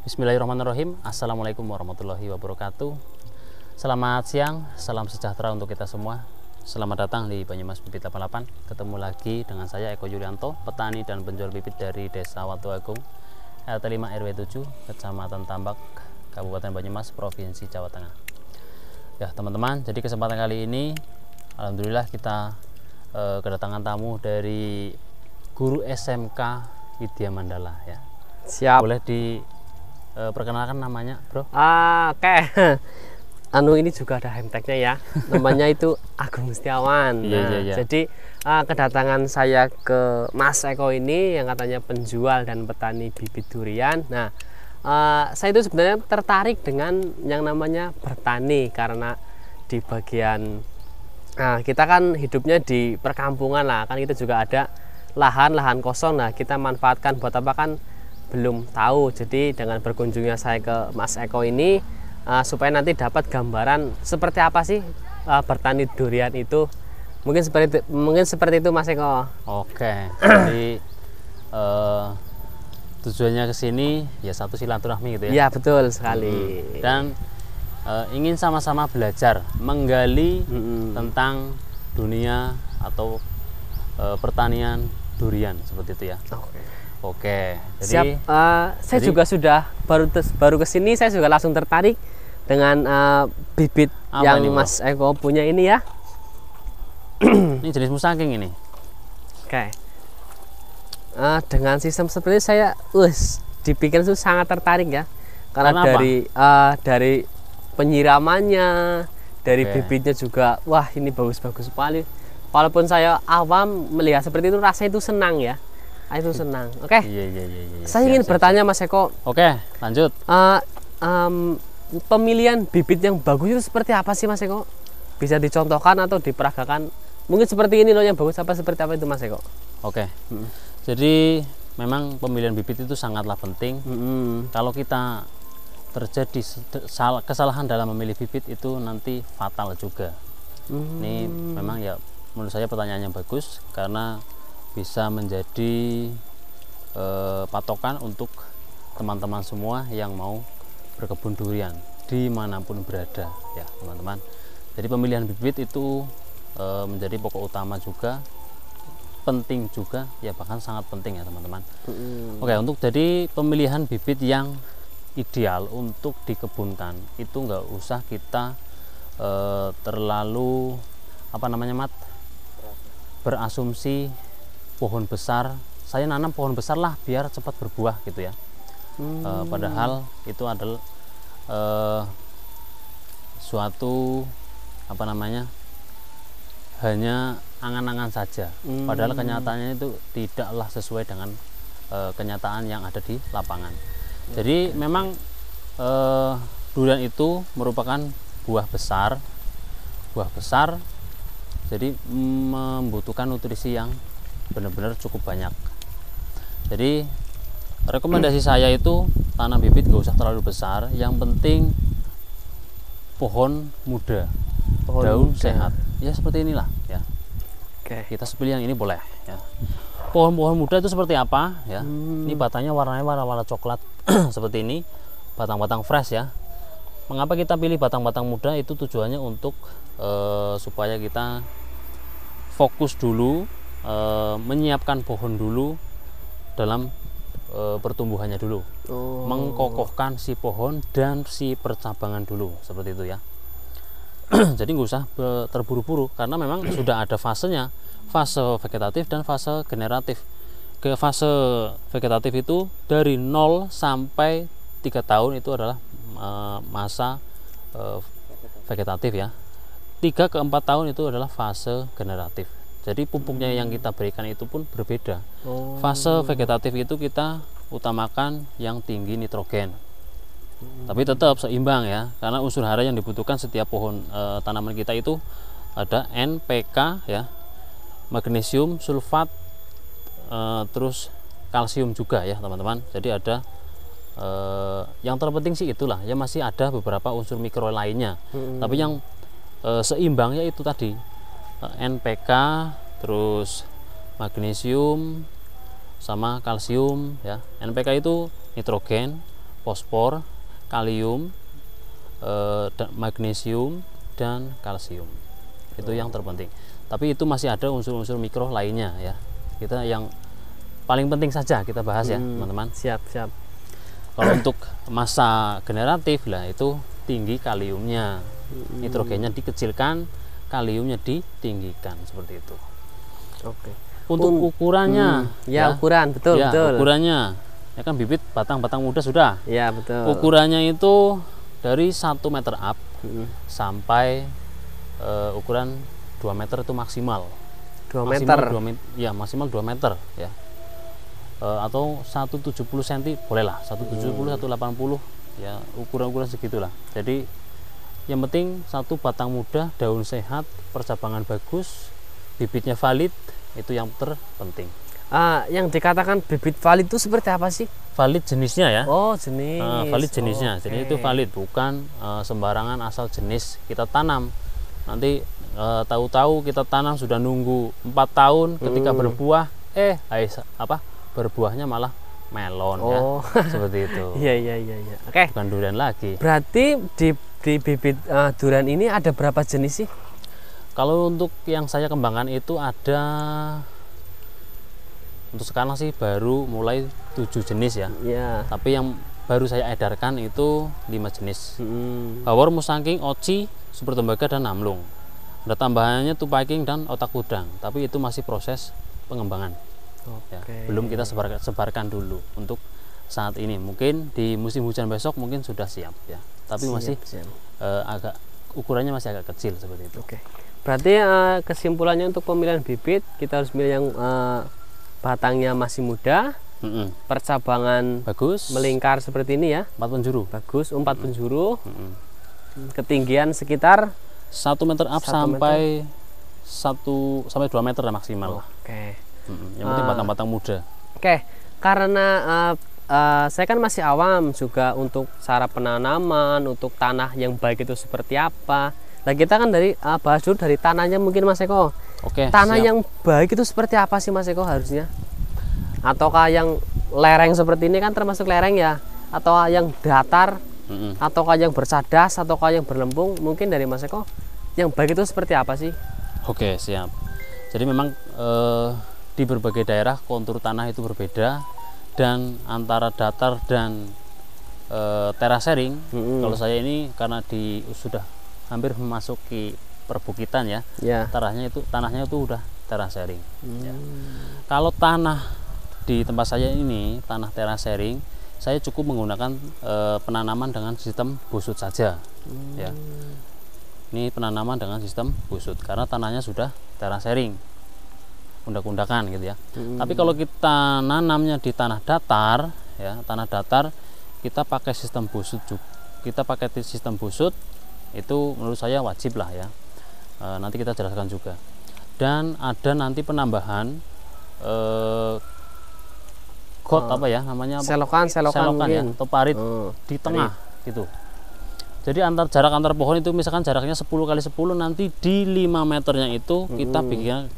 Bismillahirrahmanirrahim. Assalamualaikum warahmatullahi wabarakatuh. Selamat siang, salam sejahtera untuk kita semua. Selamat datang di Banyumas Bibit 88. Ketemu lagi dengan saya Eko Yulianto, petani dan penjual bibit dari Desa Watu Agung, RT 5 RW 7, Kecamatan Tambak, Kabupaten Banyumas, Provinsi Jawa Tengah. Ya teman-teman, jadi kesempatan kali ini alhamdulillah kita kedatangan tamu dari guru SMK Widya Mandala ya. Siap. Boleh diperkenalkan namanya, Bro? Oke. Ini juga ada hashtagnya ya. Namanya itu Agung Setiawan. Iya. Jadi kedatangan saya ke Mas Eko ini yang katanya penjual dan petani bibit durian. Nah, saya itu sebenarnya tertarik dengan yang namanya bertani karena di bagian kita kan hidupnya di perkampungan lah, kan kita juga ada lahan kosong. Nah, kita manfaatkan buat apa kan belum tahu. Jadi dengan berkunjungnya saya ke Mas Eko ini supaya nanti dapat gambaran seperti apa sih bertani durian itu. Mungkin seperti itu Mas Eko. Oke. Jadi tujuannya ke sini ya satu silaturahmi gitu ya. Iya, betul sekali. Dan ingin sama-sama belajar menggali tentang dunia atau pertanian durian seperti itu ya. Oke. Jadi, siap. Saya juga sudah baru kesini, saya juga langsung tertarik dengan bibit yang ini, Mas Eko punya ini ya. Ini jenis musangking ini. Oke. Dengan sistem seperti ini saya dipikir itu sangat tertarik ya. Karena dari penyiramannya, dari bibitnya juga, wah ini bagus-bagus sekali. Walaupun saya awam melihat seperti itu, rasanya itu senang ya. Itu senang. Oke. Iya. Saya ingin bertanya Mas Eko. Oke, lanjut. Pemilihan bibit yang bagus itu seperti apa sih Mas Eko? Bisa dicontohkan atau diperagakan? Mungkin seperti ini loh yang bagus, seperti apa itu Mas Eko? Oke. Jadi memang pemilihan bibit itu sangatlah penting. Kalau kita terjadi kesalahan dalam memilih bibit itu nanti fatal juga. Ini memang ya menurut saya pertanyaan yang bagus karena bisa menjadi patokan untuk teman-teman semua yang mau berkebun durian dimanapun berada ya teman-teman. Jadi pemilihan bibit itu menjadi pokok utama juga, penting juga ya, bahkan sangat penting ya teman-teman. Oke, untuk jadi pemilihan bibit yang ideal untuk dikebunkan itu nggak usah kita terlalu berasumsi pohon besar, saya nanam pohon besar lah biar cepat berbuah gitu ya. Padahal itu adalah suatu hanya angan-angan saja. Padahal kenyataannya itu tidaklah sesuai dengan kenyataan yang ada di lapangan. Jadi memang durian itu merupakan buah besar, jadi membutuhkan nutrisi yang benar-benar cukup banyak. Jadi rekomendasi saya itu tanam bibit nggak usah terlalu besar, yang penting pohon muda, daun sehat ya, seperti inilah ya. Kita pilih yang ini boleh ya. Pohon-pohon muda itu seperti apa ya? Ini batangnya warnanya warna coklat seperti ini, batang-batang fresh ya. Mengapa kita pilih batang-batang muda? Itu tujuannya untuk supaya kita fokus dulu, menyiapkan pohon dulu dalam pertumbuhannya dulu, mengkokohkan si pohon dan si percabangan dulu seperti itu ya. Jadi nggak usah terburu-buru karena memang sudah ada fasenya, fase vegetatif dan fase generatif. Ke fase vegetatif itu dari 0 sampai 3 tahun itu adalah masa vegetatif ya. 3 ke 4 tahun itu adalah fase generatif. Jadi pupuknya yang kita berikan itu pun berbeda. Fase vegetatif itu kita utamakan yang tinggi nitrogen, tapi tetap seimbang ya, karena unsur hara yang dibutuhkan setiap pohon tanaman kita itu ada NPK ya, magnesium, sulfat, terus kalsium juga ya teman-teman. Jadi ada yang terpenting sih itulah ya, masih ada beberapa unsur mikro lainnya, tapi yang seimbang ya itu tadi NPK, terus magnesium sama kalsium ya. NPK itu nitrogen, fosfor, kalium, magnesium, dan kalsium. Itu yang terpenting. Tapi itu masih ada unsur-unsur mikro lainnya ya. Kita yang paling penting saja kita bahas ya, teman-teman. Siap. Kalau untuk masa generatif lah itu tinggi kaliumnya, nitrogennya dikecilkan, kaliumnya ditinggikan seperti itu. Oke. Untuk ukurannya, ukuran betul. Ukurannya, ya kan bibit batang-batang muda sudah. Ya betul. Ukurannya itu dari 1 meter up sampai ukuran 2 meter itu maksimal. 2 meter. Ya maksimal 2 meter ya. Atau 170 cm bolehlah, 170 180 ya, ukuran-ukuran segitulah. Jadi yang penting satu batang muda, daun sehat, percabangan bagus, bibitnya valid, itu yang terpenting. Yang dikatakan bibit valid itu seperti apa sih? Valid jenisnya ya. Oh, jenis. Valid jenisnya. Jadi itu valid, bukan sembarangan asal jenis kita tanam. Nanti tahu-tahu kita tanam sudah nunggu 4 tahun, ketika berbuah berbuahnya malah melon ya. Seperti itu. Iya. Oke. Bukan durian lagi. Berarti di bibit durian ini ada berapa jenis sih? Kalau untuk yang saya kembangkan itu ada, untuk sekarang sih baru mulai 7 jenis ya. Iya. Tapi yang baru saya edarkan itu 5 jenis. Bawor, musangking, oci, super tembaga, dan namlung. Ada tambahannya tupaking dan otak udang. Tapi itu masih proses pengembangan. Ya, belum kita sebarkan dulu untuk saat ini. Mungkin di musim hujan besok mungkin sudah siap ya. Tapi masih agak ukurannya masih agak kecil seperti itu. Oke. Berarti kesimpulannya untuk pemilihan bibit kita harus milih yang batangnya masih muda, percabangan bagus, melingkar seperti ini ya, 4 penjuru. Bagus, 4 penjuru. Ketinggian sekitar 1 meter up sampai 2 meter lah maksimal. Oke. Yang penting batang-batang muda. Oke, karena saya kan masih awam juga untuk cara penanaman, untuk tanah yang baik itu seperti apa. Nah, kita kan bahas dulu dari tanahnya mungkin Mas Eko. Oke. Tanah siap. yang baik itu seperti apa sih Mas Eko harusnya? Ataukah yang lereng seperti ini kan termasuk lereng ya? Atau yang datar? Ataukah yang bercadas? Ataukah yang berlempung? Mungkin dari Mas Eko, yang baik itu seperti apa sih? Oke, siap. Jadi memang di berbagai daerah kontur tanah itu berbeda, dan antara datar dan terasering. Kalau saya ini karena sudah hampir memasuki perbukitan ya, tanahnya itu udah terasering. Ya. Kalau tanah di tempat saya ini tanah terasering, saya cukup menggunakan penanaman dengan sistem busut saja. Ya. Ini penanaman dengan sistem busut karena tanahnya sudah terasering, undak-undakan gitu ya. Tapi kalau kita nanamnya di tanah datar ya, kita pakai sistem busut itu menurut saya wajib lah ya. Nanti kita jelaskan juga. Dan ada nanti penambahan got selokan ya, atau parit di tengah gitu. Jadi jarak antar pohon itu misalkan jaraknya 10 kali 10, nanti di 5 meternya itu kita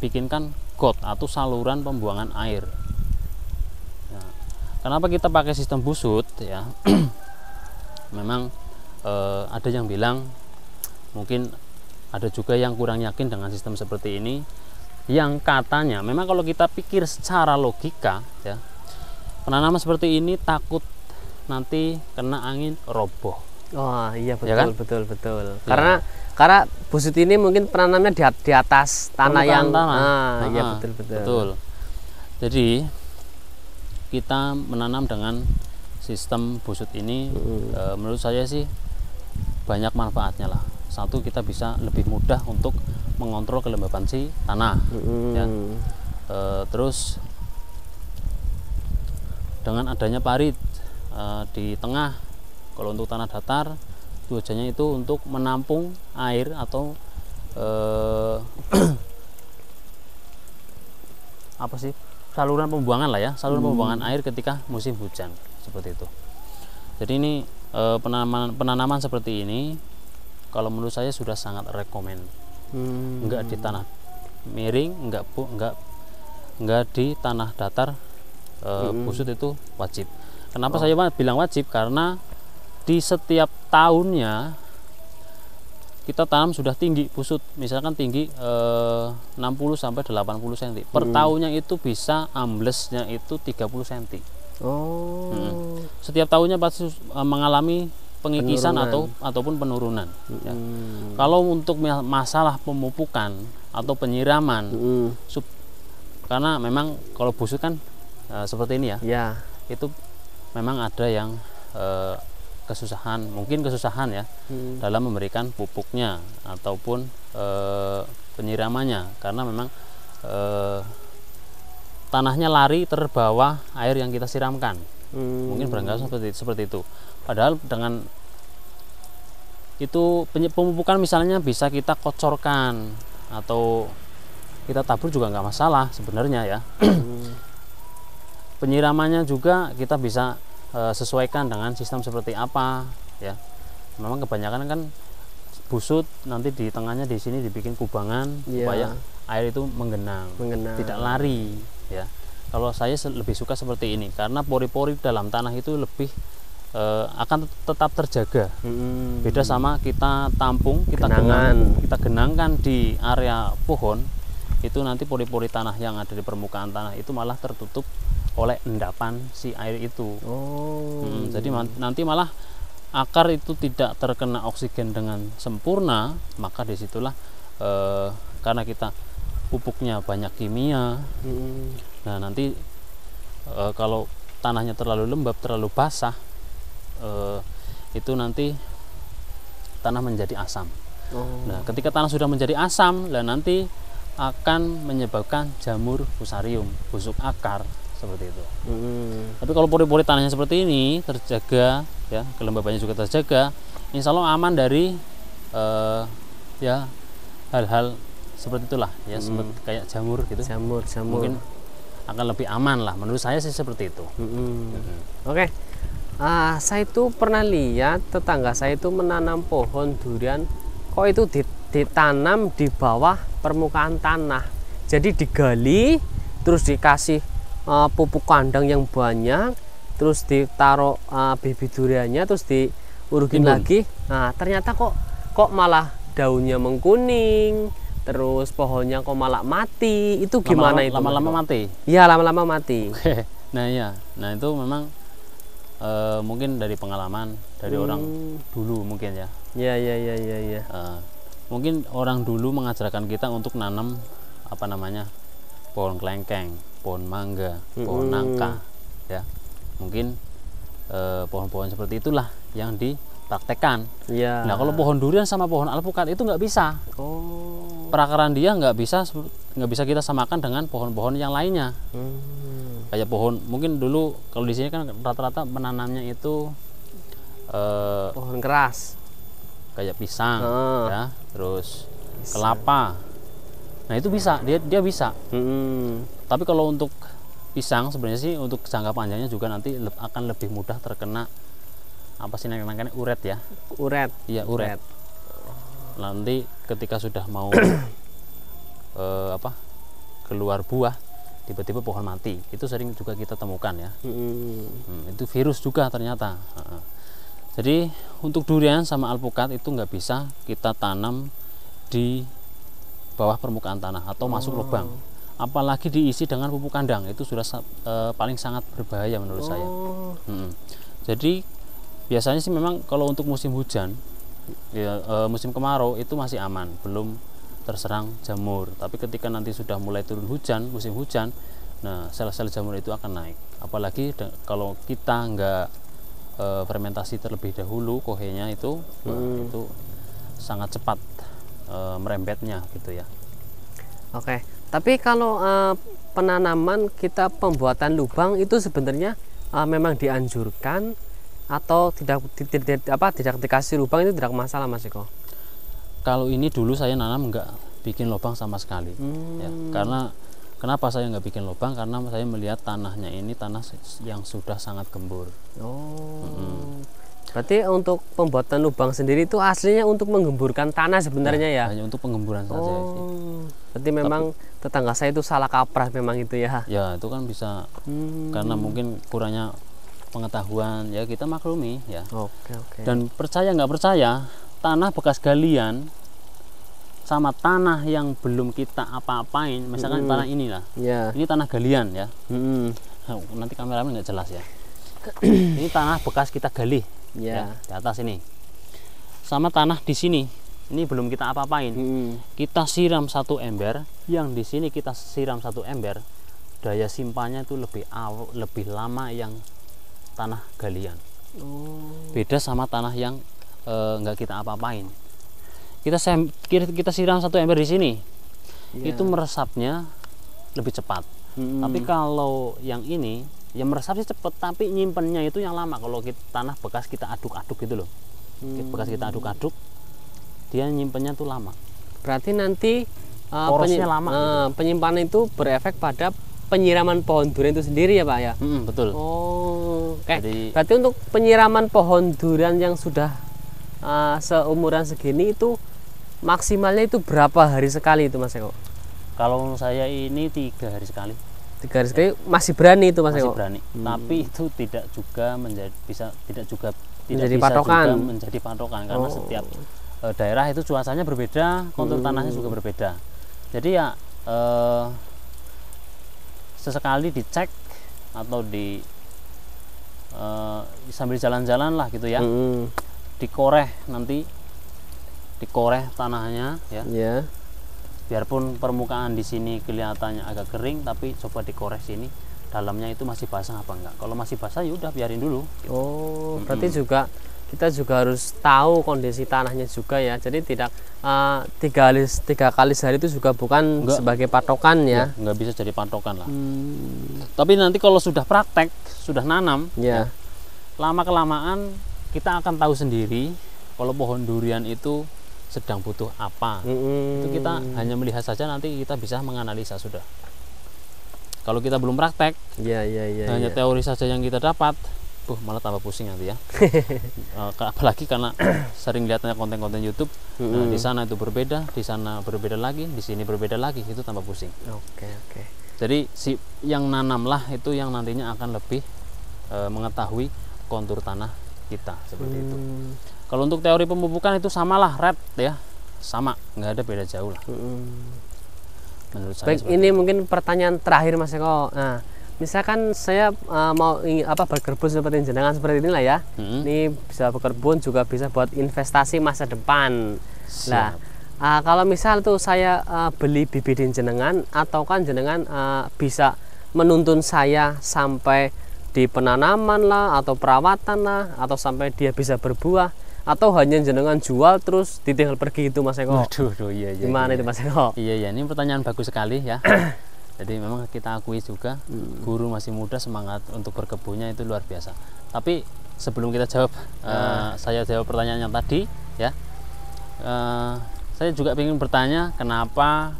bikinkan got atau saluran pembuangan air. Nah, kenapa kita pakai sistem busut ya? Memang ada yang bilang, mungkin ada juga yang kurang yakin dengan sistem seperti ini, yang katanya memang kalau kita pikir secara logika ya, penanaman seperti ini takut nanti kena angin roboh. Oh iya, betul, ya kan? betul. Ya. Karena busut ini mungkin penanamnya di atas tanah yang iya betul. Jadi kita menanam dengan sistem busut ini menurut saya sih banyak manfaatnya lah. Satu, kita bisa lebih mudah untuk mengontrol kelembaban si tanah. Ya. Terus dengan adanya parit di tengah, kalau untuk tanah datar tujuannya itu untuk menampung air atau saluran pembuangan lah ya, saluran pembuangan air ketika musim hujan seperti itu. Jadi ini penanaman seperti ini kalau menurut saya sudah sangat rekomen. Enggak di tanah miring, enggak di tanah datar, busut itu wajib. Kenapa saya bilang wajib? Karena di setiap tahunnya kita tanam sudah tinggi busut, misalkan tinggi 60 sampai 80 cm. Per tahunnya itu bisa amblesnya itu 30 cm. Setiap tahunnya pasti mengalami pengikisan ataupun penurunan. Ya. Kalau untuk masalah pemupukan atau penyiraman, karena memang kalau busut kan seperti ini ya, itu memang ada yang mungkin kesusahan ya dalam memberikan pupuknya ataupun penyiramannya, karena memang tanahnya lari terbawa air yang kita siramkan. Mungkin barangkali seperti itu. Padahal dengan itu pemupukan misalnya bisa kita kocorkan atau kita tabur juga nggak masalah sebenarnya ya. Penyiramannya juga kita bisa sesuaikan dengan sistem seperti apa ya. Memang kebanyakan kan busut nanti di tengahnya di sini dibikin kubangan supaya air itu menggenang, tidak lari ya. Kalau saya lebih suka seperti ini karena pori-pori dalam tanah itu lebih akan tetap terjaga. Beda sama kita tampung, kita genangkan di area pohon, itu nanti pori-pori tanah yang ada di permukaan tanah itu malah tertutup oleh endapan si air itu. Jadi nanti malah akar itu tidak terkena oksigen dengan sempurna, maka disitulah karena kita pupuknya banyak kimia. Nah nanti kalau tanahnya terlalu lembab, terlalu basah, itu nanti tanah menjadi asam. Nah ketika tanah sudah menjadi asam, lah nanti akan menyebabkan jamur fusarium, busuk akar seperti itu. Tapi kalau pori-pori tanahnya seperti ini terjaga ya, kelembabannya juga terjaga, insya Allah aman dari ya hal-hal seperti itulah ya, seperti kayak jamur gitu. Jamur mungkin akan lebih aman lah, menurut saya sih seperti itu. Oke. Saya itu pernah lihat tetangga saya itu menanam pohon durian, kok itu ditanam di bawah permukaan tanah. Jadi digali, terus dikasih pupuk kandang yang banyak, terus ditaruh bibit duriannya, terus diurukin lagi. Nah ternyata kok malah daunnya mengkuning, terus pohonnya kok malah mati. Itu gimana itu? Lama-lama mati? Iya, lama-lama mati. Oke. Nah ya, nah itu memang mungkin dari pengalaman dari orang dulu mungkin ya. Iya. Mungkin orang dulu mengajarkan kita untuk nanam apa namanya, pohon kelengkeng, pohon mangga, pohon nangka ya. Mungkin pohon-pohon seperti itulah yang dipraktekkan. Nah kalau pohon durian sama pohon alpukat itu nggak bisa. Perakaran dia nggak bisa kita samakan dengan pohon-pohon yang lainnya. Kayak pohon, mungkin dulu kalau di sini kan rata-rata menanamnya itu pohon keras, kayak pisang ya, terus kelapa. Nah itu bisa, dia bisa. Tapi kalau untuk pisang sebenarnya sih untuk jangka panjangnya juga nanti akan lebih mudah terkena apa sih namanya, uret ya. Uret. Iya, uret. Nanti ketika sudah mau keluar buah, tiba-tiba pohon mati. Itu sering juga kita temukan ya. Itu virus juga ternyata. Jadi untuk durian sama alpukat itu nggak bisa kita tanam di bawah permukaan tanah atau masuk lubang, apalagi diisi dengan pupuk kandang. Itu sudah paling sangat berbahaya menurut saya. Jadi biasanya sih memang kalau untuk musim hujan ya, musim kemarau itu masih aman, belum terserang jamur. Tapi ketika nanti sudah mulai turun hujan, musim hujan, nah sel-sel jamur itu akan naik. Apalagi kalau kita nggak fermentasi terlebih dahulu kohenya itu, itu sangat cepat merembetnya gitu ya. Oke, tapi kalau penanaman kita pembuatan lubang itu sebenarnya memang dianjurkan atau tidak dikasih lubang itu tidak masalah Mas Eko? Kalau ini dulu saya nanam nggak bikin lubang sama sekali ya, karena kenapa saya nggak bikin lubang, karena saya melihat tanahnya ini tanah yang sudah sangat gembur. Berarti untuk pembuatan lubang sendiri itu aslinya untuk menggemburkan tanah sebenarnya ya? Hanya untuk penggemburan saja. Berarti memang tetangga saya itu salah kaprah memang itu ya? Ya itu kan bisa karena mungkin kurangnya pengetahuan ya kita maklumi ya. Oke. Dan percaya nggak percaya, tanah bekas galian sama tanah yang belum kita apa-apain, misalkan tanah inilah, Ya. ini tanah galian ya. Nanti kameramen nggak jelas ya. Ini tanah bekas kita gali Ya. di atas ini, sama tanah di sini, ini belum kita apa-apain. Kita siram 1 ember, yang di sini kita siram 1 ember, daya simpannya itu lebih lama yang tanah galian. Beda sama tanah yang nggak kita apa-apain. Kita siram 1 ember di sini, itu meresapnya lebih cepat. Tapi kalau yang ini, ya meresap sih cepat, tapi nyimpennya itu yang lama. Kalau tanah bekas kita aduk-aduk gitu loh, bekas kita aduk-aduk, dia nyimpennya tuh lama. Berarti nanti Porosnya lama gitu. penyimpanan itu berefek pada penyiraman pohon durian itu sendiri ya Pak ya? Betul. Berarti untuk penyiraman pohon durian yang sudah seumuran segini itu maksimalnya itu berapa hari sekali itu Mas Eko? Kalau saya ini 3 hari sekali. 3 hari sekali masih berani itu Mas Masih Eko? berani. Tapi itu tidak juga Menjadi patokan. juga menjadi patokan karena setiap daerah itu cuacanya berbeda, kontur tanahnya juga berbeda. Jadi ya sesekali dicek atau sambil jalan-jalan lah gitu ya. Dikoreh tanahnya ya. Biarpun permukaan di sini kelihatannya agak kering, tapi coba dikoreh sini, dalamnya itu masih basah apa enggak. Kalau masih basah ya udah biarin dulu. Berarti juga kita juga harus tahu kondisi tanahnya juga ya. Jadi tidak 3 kali sehari itu juga bukan sebagai patokan ya. Nggak bisa jadi patokan lah. Tapi nanti kalau sudah praktek, sudah nanam, ya, lama kelamaan kita akan tahu sendiri kalau pohon durian itu sedang butuh apa. Itu kita hanya melihat saja, nanti kita bisa menganalisa sudah. Kalau kita belum praktek, hanya teori saja yang kita dapat, malah tambah pusing nanti ya. Apalagi karena sering lihatnya konten-konten YouTube, di sana itu berbeda, di sana berbeda lagi, di sini berbeda lagi, itu tambah pusing. Jadi yang nanamlah itu yang nantinya akan lebih mengetahui kontur tanah kita seperti itu. Kalau untuk teori pemupukan itu samalah, red ya, sama, nggak ada beda jauh lah. Menurut saya. Baik, ini mungkin pertanyaan terakhir Mas Eko. Nah, misalkan saya mau berkebun seperti jenengan seperti inilah ya. Ini bisa berkebun juga bisa buat investasi masa depan. Nah, kalau misal tuh saya beli bibit jenengan, atau kan jenengan bisa menuntun saya sampai di penanaman lah, atau perawatan lah, atau sampai dia bisa berbuah, atau hanya jenengan jual terus ditinggal pergi itu Mas Eko? Iya. Gimana itu Mas Eko? Iya, ini pertanyaan bagus sekali ya. Jadi memang kita akui juga, guru masih muda, semangat untuk berkebunnya itu luar biasa. Tapi sebelum kita jawab, saya jawab pertanyaan yang tadi ya. Saya juga ingin bertanya, kenapa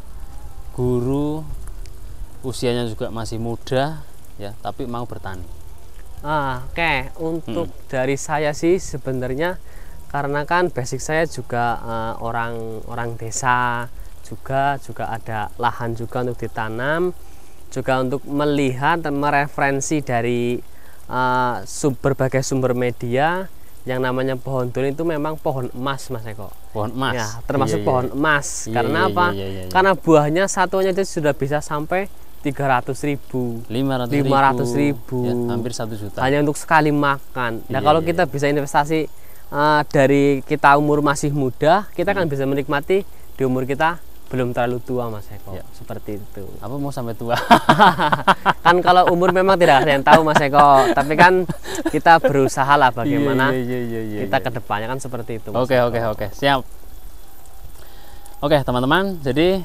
guru usianya juga masih muda ya, tapi mau bertani? Untuk dari saya sih sebenarnya karena kan basic saya juga orang desa, juga ada lahan juga untuk ditanam, juga untuk melihat dan mereferensi dari berbagai sumber media. Yang namanya pohon durian itu memang pohon emas Mas Eko. Pohon emas ya, termasuk pohon emas. Karena apa? Karena buahnya satunya itu sudah bisa sampai 300.000, 500.000, ya, hampir 1 juta hanya untuk sekali makan. Nah, kalau kita bisa investasi dari kita umur masih muda, kita kan bisa menikmati di umur kita belum terlalu tua Mas Eko. Seperti itu. Apa mau sampai tua? Kan kalau umur memang tidak ada yang tahu Mas Eko, tapi kan kita berusaha lah bagaimana kita kedepannya kan seperti itu. Oke, siap. Oke teman-teman, jadi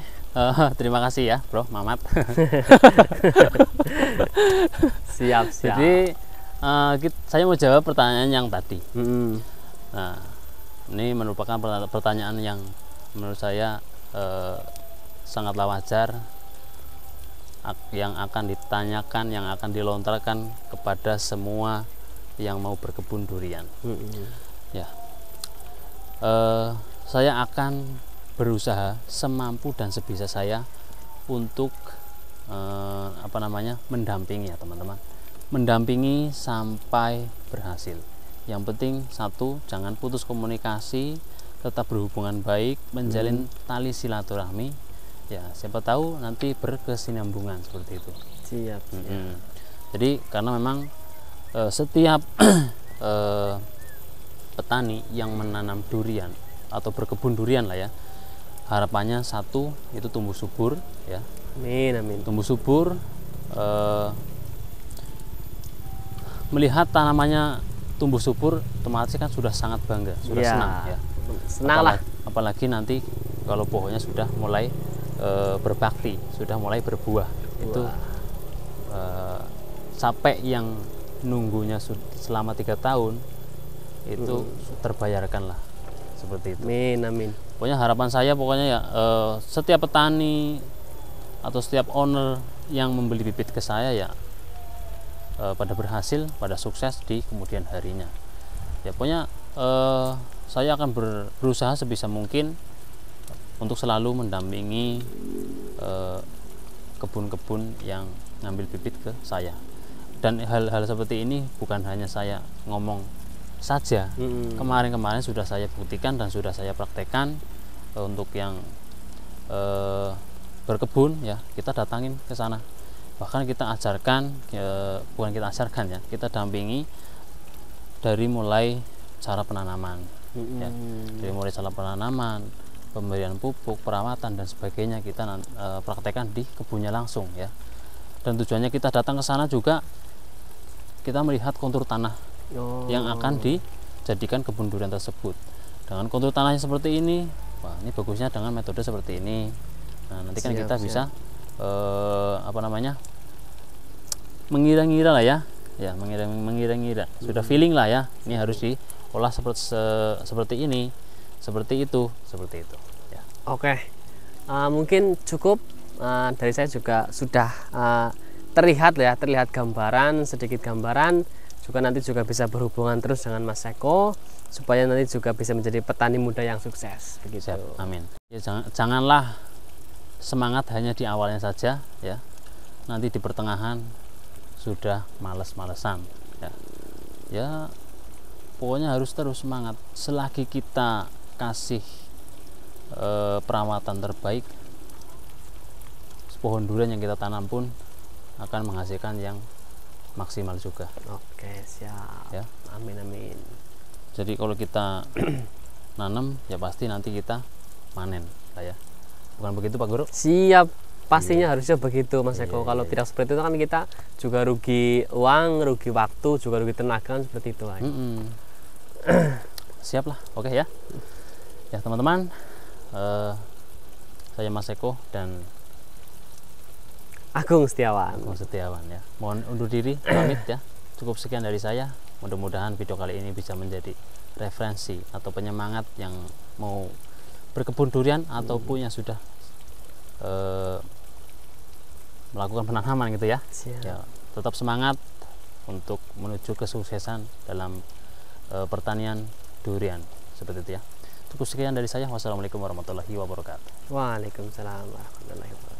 terima kasih ya Bro Mamat. Siap. Jadi saya mau jawab pertanyaan yang tadi. Nah, ini merupakan pertanyaan yang menurut saya sangatlah wajar, yang akan ditanyakan, yang akan dilontarkan kepada semua yang mau berkebun durian. Ya, saya akan berusaha semampu dan sebisa saya untuk mendampingi ya teman-teman, mendampingi sampai berhasil. Yang penting satu, jangan putus komunikasi, tetap berhubungan baik, menjalin tali silaturahmi. Ya, siapa tahu nanti berkesinambungan seperti itu. Siap. Jadi karena memang setiap petani yang menanam durian atau berkebun durian lah ya, harapannya satu itu tumbuh subur ya. Amin, amin. Tumbuh subur, melihat tanamannya tumbuh subur, otomatis kan sudah sangat bangga, sudah senang ya. Senang lah. Apalagi nanti kalau pohonnya sudah mulai berbakti, sudah mulai berbuah. Itu sampai yang nunggunya selama 3 tahun itu terbayarkan lah, seperti itu. Amin, amin. Pokoknya harapan saya ya setiap petani atau setiap owner yang membeli bibit ke saya ya pada berhasil, pada sukses di kemudian harinya. Ya pokoknya saya akan berusaha sebisa mungkin untuk selalu mendampingi kebun-kebun yang ngambil bibit ke saya. Dan hal-hal seperti ini bukan hanya saya ngomong saja. Kemarin-kemarin sudah saya buktikan dan sudah saya praktekkan. Untuk yang berkebun ya, kita datangin ke sana, bahkan kita ajarkan, bukan kita ajarkan ya, kita dampingi dari mulai cara penanaman ya, dari mulai cara penanaman, pemberian pupuk, perawatan dan sebagainya kita praktekkan di kebunnya langsung ya. Dan tujuannya kita datang ke sana juga kita melihat kontur tanah yang akan dijadikan kebun durian tersebut. Dengan kontur tanahnya seperti ini, wah ini bagusnya dengan metode seperti ini. Nah nanti kan kita bisa mengira-ngira lah ya, mengira-ngira sudah feeling lah ya, ini harus diolah seperti ini, seperti itu ya. Oke, mungkin cukup dari saya juga sudah terlihat gambaran, sedikit gambaran, juga nanti juga bisa berhubungan terus dengan Mas Eko supaya nanti juga bisa menjadi petani muda yang sukses begitu. Siap, amin. Ya, janganlah semangat hanya di awalnya saja ya, nanti di pertengahan sudah males-malesan ya. Ya pokoknya harus terus semangat. Selagi kita kasih perawatan terbaik, pohon durian yang kita tanam pun akan menghasilkan yang maksimal juga. Oke, siap ya. Amin, amin. Jadi kalau kita nanam ya pasti nanti kita panen lah ya, bukan begitu Pak Guru? Siap, pastinya harusnya begitu Mas Eko. Kalau tidak seperti itu kan kita juga rugi uang, rugi waktu, juga rugi tenaga, seperti itu aja. Siap lah, oke ya. Ya teman-teman, saya Mas Eko dan Agung Setiawan ya. Mohon undur diri, pamit ya. Cukup sekian dari saya. Mudah-mudahan video kali ini bisa menjadi referensi atau penyemangat yang mau berkebun durian ataupun yang sudah melakukan penanaman gitu ya. Ya, tetap semangat untuk menuju kesuksesan dalam pertanian durian seperti itu ya. Cukup sekian dari saya. Wassalamualaikum warahmatullahi wabarakatuh. Waalaikumsalam warahmatullahi wabarakatuh.